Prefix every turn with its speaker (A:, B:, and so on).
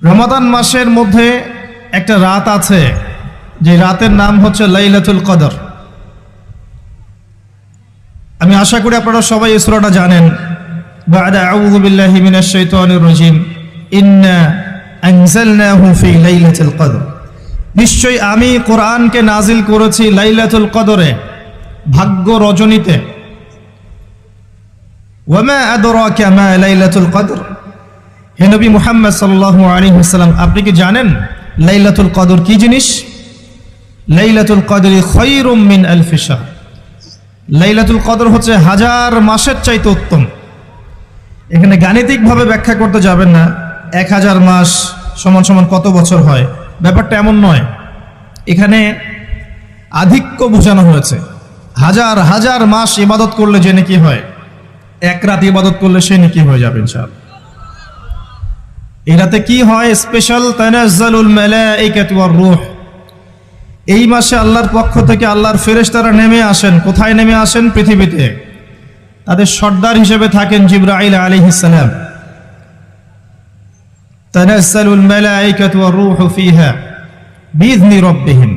A: রমাদান মাসের মধ্যে একটা রাত আছে, যে রাতের নাম হচ্ছে লাইলাতুল কদর। আমি আশা করি আপনারা সবাই এই সূরাটা জানেন। বা'দা আউযু বিল্লাহি মিনাশ শাইতানির রাজীম, ইন্না আনজালনাহু ফি লাইলাতুল কদর। নিশ্চয়ই আমি কোরআনকে নাজিল করেছি লাইলাতুল কদরে, ভাগ্য রজনীতে। ওয়া মা আদরাকা মা লাইলাতুল কদর, হে নবী মুহাম্মদ সাল্লাল্লাহু আলাইহি ওয়াসাল্লাম, আপনি কি জানেন লাইলাতুল কদর কি জিনিস? লাইলাতুল কদরি খায়রুম মিন আলফি শাহর, লাইলাতুল কদর হচ্ছে হাজার মাসের চাইতে উত্তম। এখানে গাণিতিকভাবে ব্যাখ্যা করতে যাবেন না, 1000 মাস সমান সমান কত বছর হয়, ব্যাপারটা এমন নয়। এখানে আধিক্য বোঝানো হয়েছে। হাজার হাজার মাস ইবাদত করলে যে নেকি হয়, এক রাত ইবাদত করলে সে নেকি হয়ে যাবে ইনশাআল্লাহ। এই রাতে কি হয়? স্পেশাল তানাজ্জালুল মালাইকাতু ওয়ার রূহ। এই মাসে আল্লাহর পক্ষ থেকে আল্লাহর ফেরেশতারা নেমে আসেন। কোথায় নেমে আসেন? পৃথিবীতে। তাদের সর্দার হিসেবে থাকেন জিবরাইল আলাইহিস সালাম। তানাজ্জালুল মালাইকাতু ওয়ার রূহু ফিহা বিইذনি রাব্বিহিম